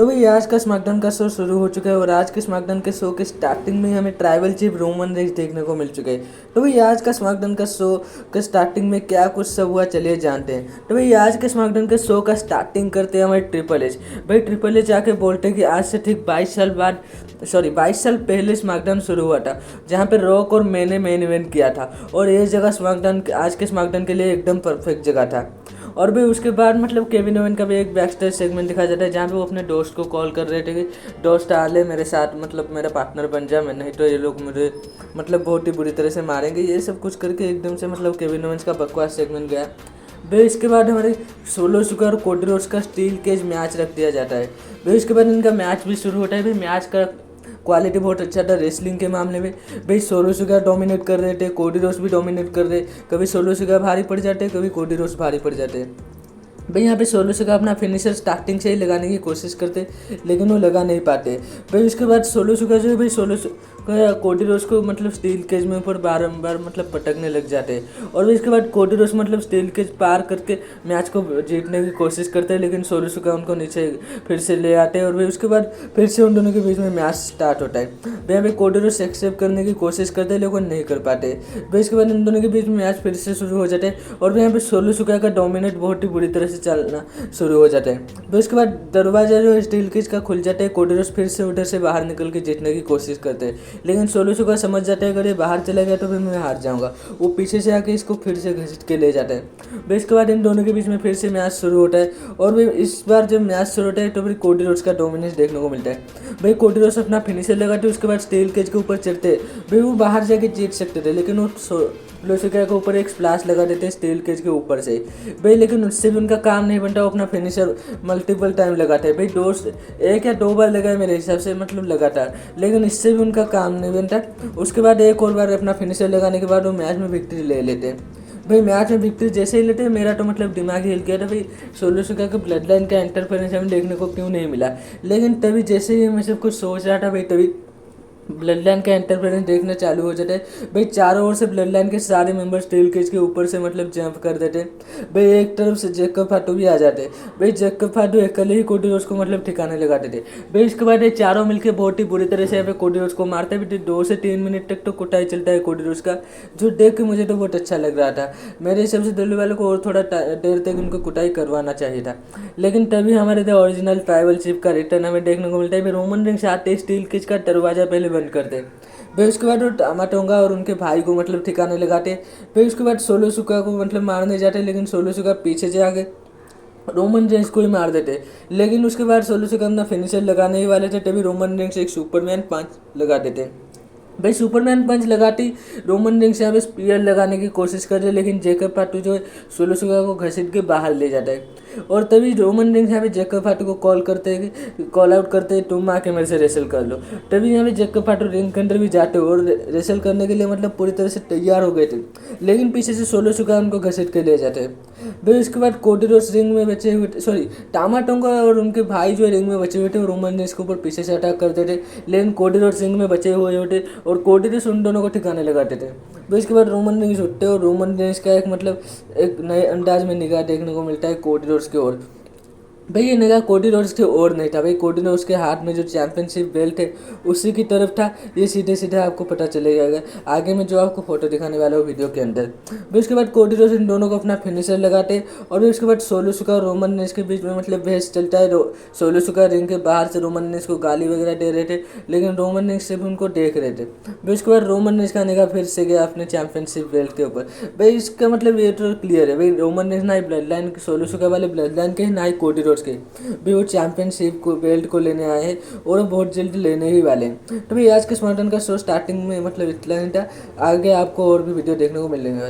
तो भाई आज का स्मैकडाउन का शो शुरू हो चुका है और आज के स्मैकडाउन के शो के स्टार्टिंग में हमें ट्राइबल चीफ रोमन रेंज देखने को मिल चुके हैं। तो भाई आज का स्मैकडाउन का शो के स्टार्टिंग में क्या कुछ सब हुआ चलिए जानते हैं। तो भाई आज के स्मैकडाउन के शो का स्टार्टिंग करते हैं हमारे ट्रिपल एच। भाई ट्रिपल एच आके बोलते हैं कि आज से ठीक 22 साल पहले स्मैकडाउन शुरू हुआ था, जहाँ पे रॉक और मैंने मेन इवेंट किया था और ये जगह स्मैकडाउन आज के स्मैकडाउन के लिए एकदम परफेक्ट जगह था। और भी उसके बाद मतलब केविन ओवन का भी एक बैक स्टेज सेगमेंट दिखाया जाता है, जहाँ पे वो अपने दोस्त को कॉल कर रहे थे कि दोस्त आ ले मेरे साथ, मतलब मेरा पार्टनर बन जा, मैं नहीं तो ये लोग मुझे मतलब बहुत ही बुरी तरह से मारेंगे। ये सब कुछ करके एकदम से मतलब केविन ओवन्स का बकवास सेगमेंट गया। भाई इसके बाद हमारे सोलो सुगा और कोडी रोड्स का स्टील केज मैच रख दिया जाता है। भाई उसके बाद इनका मैच भी शुरू होता है। भाई मैच का क्वालिटी बहुत अच्छा था रेसलिंग के मामले में। भाई सोलो सुगा डोमिनेट कर रहे थे, कोडी रोड्स भी डोमिनेट कर रहे, कभी सोलो सुगा भारी पड़ जाते, कभी कोडी रोड्स भारी पड़ जाते। भाई यहाँ पे सोलो सुगा अपना फिनिशर स्टार्टिंग से ही लगाने की कोशिश करते, लेकिन वो लगा नहीं पाते। भाई उसके बाद सोलो सुगा जो है, भाई सोलो कोडी रोड्स को मतलब स्टील केज में ऊपर बारम्बार मतलब पटकने लग जाते हैं। और भाई इसके बाद कोडी रोड्स मतलब स्टील केज पार करके मैच को जीतने की कोशिश करते हैं, लेकिन सोलो सुगा उनको नीचे फिर से ले आते हैं और भाई उसके बाद फिर से उन दोनों के बीच में मैच स्टार्ट होता है। भाई यहाँ पे कोडी रोड्स एक्सेप्ट करने की कोशिश करते हैं, लेकिन नहीं कर पाते। भाई इसके बाद इन दोनों के बीच में मैच फिर से शुरू हो जाते हैं और यहाँ पे सोलो सुगा का डोमिनेट बहुत ही बुरी तरह से चलना शुरू हो जाता है। फिर उसके बाद दरवाजा जो स्टील केज का खुल जाता है, कोडी रोड्स फिर से उधर से बाहर निकल के जीतने की कोशिश करते हैं, लेकिन सोलो सुगा समझ जाता है अगर ये बाहर चला गया तो फिर मैं हार जाऊंगा। वो पीछे से आके इसको फिर से घसीट के ले जाता है। फिर इसके बाद इन दोनों के बीच में फिर से मैच शुरू होता है और फिर इस बार जब मैच शुरू होता है तो फिर कोडी रोड्स का डोमिनेंस देखने को मिलता है। भाई कोडी रोड्स अपना फिनिशर लगाते, उसके बाद स्टील केज के ऊपर चढ़ते। भाई वो बाहर जाके जीत सकते थे, लेकिन वो सोलो सुगा के ऊपर एक स्प्लैश लगा देते स्टील केज के ऊपर से। भाई लेकिन उससे भी उनका काम नहीं बनता, वो अपना फिनिशर मल्टीपल टाइम लगाते हैं। भाई दोस्त एक या दो बार लगाए मेरे हिसाब से मतलब लगातार, लेकिन इससे भी उनका काम नहीं बनता। उसके बाद एक और बार अपना फिनिशर लगाने के बाद वो मैच में विक्ट्री ले लेते हैं। भाई मैच में विक्ट्री जैसे ही लेते हैं मेरा तो मतलब दिमाग हिल गया था। भाई सोलो सुगा के ब्लड लाइन का इंटरफेरेंस हमें देखने को क्यों नहीं मिला, लेकिन तभी जैसे ही मैं सब कुछ सोच रहा था भाई तभी ब्लड लाइन का इंटरफेरेंस देखना चालू हो जाता है। भाई चारों ओर से ब्लड लाइन के सारे मेंबर स्टील केज के ऊपर से मतलब जंप कर देते। भाई एक तरफ से जैकब फाटू भी आ जाते। भाई जैकब फाटू अकेले ही कोडी रोड्स को मतलब ठिकाने लगाते थे। भाई इसके बाद ये चारों मिलकर बहुत ही बुरी तरह से यहाँ पे कोडी रोड्स को मारते हैं। 2 से 3 मिनट तक तो कुटाई चलता है कोडी रोड्स का, जो देख के मुझे तो बहुत अच्छा लग रहा था। मेरे हिसाब से दिल्ली वालों को और थोड़ा देर तक उनको कुटाई करवाना चाहिए था, लेकिन तभी हमारे ओरिजिनल ट्राइबल चीफ का रिटर्न हमें देखने को मिलता है। फिर रोमन रिंग्स आते स्टील केज का दरवाजा पहले बंद कर दे। फिर उसके बाद वो टामाटोंगा और उनके भाई को मतलब ठिकाने लगाते। फिर उसके बाद सोलो सुगा को मतलब मारने जाते, लेकिन सोलो सुगा पीछे से आगे रोमन रेंस को ही मार देते। लेकिन उसके बाद सोलो सुगा अपना फिनिशर लगाने ही वाले थे, तभी रोमन रेंस एक सुपरमैन पंच लगा देते। भाई सुपरमैन पंच लगाती रोमन रिंग्स यहाँ पे स्पीयर लगाने की कोशिश कर रहे, लेकिन जैकब फाटू जो है सोलो सुगा को घसीट के बाहर ले जाता है। और तभी रोमन रिंग्स यहाँ पे जैकब फाटू को कॉल आउट करते हैं, तुम आके मेरे से रेसल कर लो। तभी यहाँ पे जैकब फाटू रिंग के अंदर भी जाते और रेसल करने के लिए मतलब पूरी तरह से तैयार हो गए थे, लेकिन पीछे से सोलो सुगा उनको घसीट के ले जाते हैं। भाई उसके बाद कोडी रोड्स रिंग में बचे हुए सॉरी टामाटोंगा और उनके भाई जो रिंग में बचे हुए थे वो रोमन रिंग्स के ऊपर पीछे से अटैक करते थे, लेकिन कोडी रोड्स रिंग में बचे हुए होते और कोडी रोड्स उन दोनों को ठिकाने लगाते थे। फिर इसके बाद रोमन रिंग्स उठते और रोमन रिंग्स का एक मतलब एक नए अंदाज में निगाह देखने को मिलता है कोडी रोड्स की ओर। भाई ये निगाह कोडी रोड्स की ओर नहीं था, भाई कोडी रोड्स के हाथ में जो चैंपियनशिप बेल्ट है उसी की तरफ था। ये सीधे सीधे आपको पता चलेगा आगे में जो आपको फोटो दिखाने वाला हो वीडियो के अंदर। फिर उसके बाद कोडी रोड्स इन दोनों को अपना फिनिशर लगाते और फिर उसके बाद सोलो सुगा और रोमन रेंस के बीच में मतलब बहस चलता है। सोलो सुगा रिंग के बाहर से रोमन रेंस को गाली वगैरह दे रहे थे, लेकिन रोमन रेंस सिर्फ उनको देख रहे थे। फिर उसके बाद रोमन रेंस का निगाह फिर से गया अपने चैंपियनशिप बेल्ट के ऊपर। भाई इसका मतलब ये तो क्लियर है, भाई रोमन रेंस ना ही ब्लड लाइन सोलो सुगा वाले ब्लड लाइन के, ना ही कोडी रोड्स के भी वो चैंपियनशिप को बेल्ट को लेने आए हैं और वो बहुत जल्द लेने ही वाले हैं। तो भाई आज के स्मैकडाउन का शो स्टार्टिंग में मतलब इतना ही था, आगे आपको और भी वीडियो देखने को मिलेंगे।